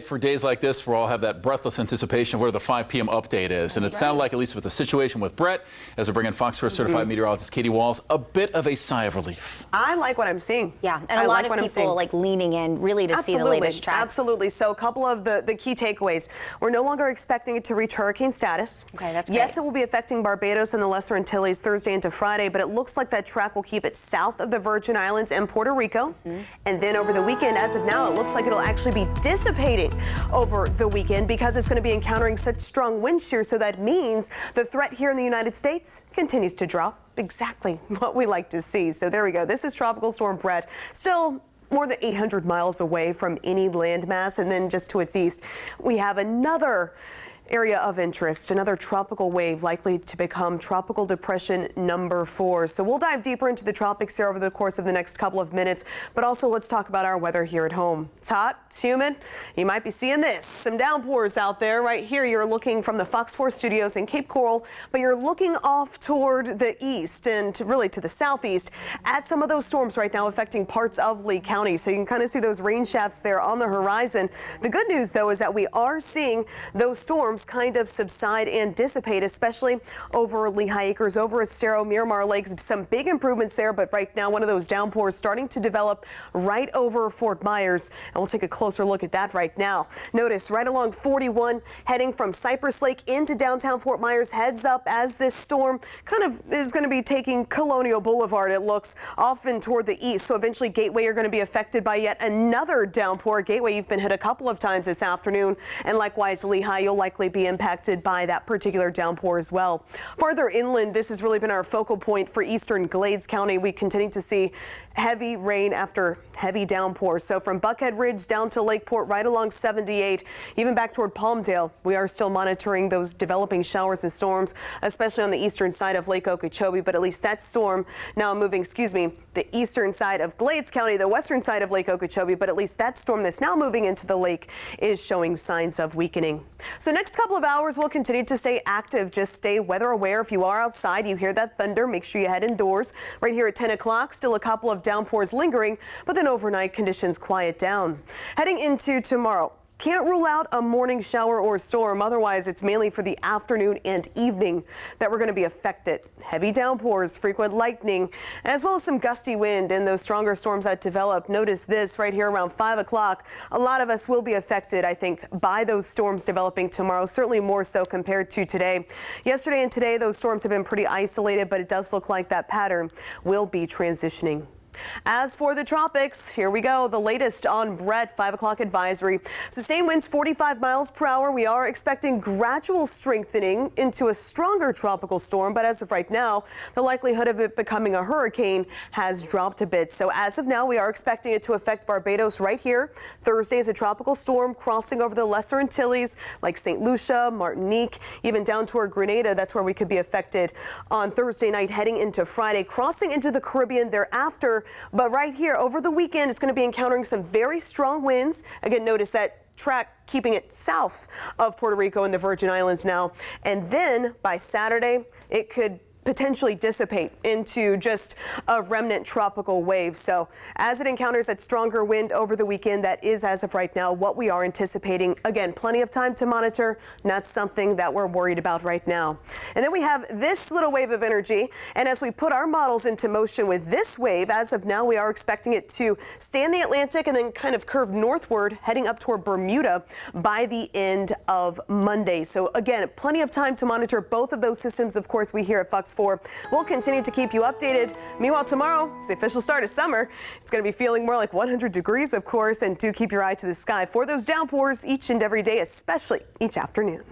For days like this, we'll all have that breathless anticipation of where the 5 p.m. update is. And it sounded like, at least with the situation with Bret, as we bring in Fox 4 certified meteorologist Katie Walls, a bit of a sigh of relief. I like what I'm seeing. Yeah, and a lot of people like leaning in really to see the latest tracks. Absolutely. So a couple of the key takeaways. We're no longer expecting it to reach hurricane status. Okay, that's great. Yes, it will be affecting Barbados and the Lesser Antilles Thursday into Friday, but it looks like that track will keep it south of the Virgin Islands and Puerto Rico. And then over the weekend, as of now, it looks like it'll actually be dissipating over the weekend because it's going to be encountering such strong wind shear. So that means the threat here in the United States continues to drop. Exactly what we like to see. So there we go. This is Tropical Storm Bret. Still more than 800 miles away from any landmass. And then just to its east, we have another area of interest, another tropical wave likely to become tropical depression number 4. So we'll dive deeper into the tropics here over the course of the next couple of minutes, but also let's talk about our weather here at home. It's hot, it's humid. You might be seeing this, some downpours out there. Right here, you're looking from the Fox 4 studios in Cape Coral, but you're looking off toward the east and really to the southeast at some of those storms right now affecting parts of Lee County. So you can kind of see those rain shafts there on the horizon. The good news, though, is that we are seeing those storms kind of subside and dissipate, especially over Lehigh Acres, over Estero, Miramar Lakes. Some big improvements there, but right now one of those downpours starting to develop right over Fort Myers, and we'll take a closer look at that right now. Notice right along 41, heading from Cypress Lake into downtown Fort Myers, heads up as this storm kind of is going to be taking Colonial Boulevard, it looks, often toward the east. So eventually Gateway are going to be affected by yet another downpour. Gateway, you've been hit a couple of times this afternoon, and likewise Lehigh, you'll likely be impacted by that particular downpour as well. Farther inland, this has really been our focal point for eastern Glades County. We continue to see heavy rain after heavy downpour. So from Buckhead Ridge down to Lakeport, right along 78, even back toward Palmdale, we are still monitoring those developing showers and storms, especially on the eastern side of Lake Okeechobee. But at least that storm now moving, the eastern side of Glades County, the western side of Lake Okeechobee, but at least that storm that's now moving into the lake is showing signs of weakening. So next couple of hours, we'll continue to stay active. Just stay weather aware. If you are outside, you hear that thunder, make sure you head indoors. Right here at 10 o'clock, still a couple of downpours lingering, but then overnight conditions quiet down. Heading into tomorrow, can't rule out a morning shower or storm. Otherwise, it's mainly for the afternoon and evening that we're going to be affected. Heavy downpours, frequent lightning, as well as some gusty wind and those stronger storms that develop. Notice this right here around 5 o'clock. A lot of us will be affected, I think, by those storms developing tomorrow, certainly more so compared to today. Yesterday and today, those storms have been pretty isolated, but it does look like that pattern will be transitioning. As for the tropics, here we go. The latest on Bret, 5 o'clock advisory. Sustained winds 45 miles per hour. We are expecting gradual strengthening into a stronger tropical storm, but as of right now, the likelihood of it becoming a hurricane has dropped a bit. So as of now, we are expecting it to affect Barbados right here. Thursday is a tropical storm crossing over the Lesser Antilles, like St. Lucia, Martinique, even down toward Grenada. That's where we could be affected on Thursday night, heading into Friday, crossing into the Caribbean thereafter. But right here over the weekend, it's going to be encountering some very strong winds. Again, notice that track keeping it south of Puerto Rico and the Virgin Islands now. And then by Saturday, it could potentially dissipate into just a remnant tropical wave. So as it encounters that stronger wind over the weekend, that is, as of right now, what we are anticipating. Again, plenty of time to monitor, not something that we're worried about right now. And then we have this little wave of energy. And as we put our models into motion with this wave, as of now, we are expecting it to stay in the Atlantic and then kind of curve northward, heading up toward Bermuda by the end of Monday. So again, plenty of time to monitor both of those systems. Of course, we here at Fox 4 we'll continue to keep you updated. Meanwhile, tomorrow is the official start of summer. It's going to be feeling more like 100 degrees, of course, and do keep your eye to the sky for those downpours each and every day, especially each afternoon.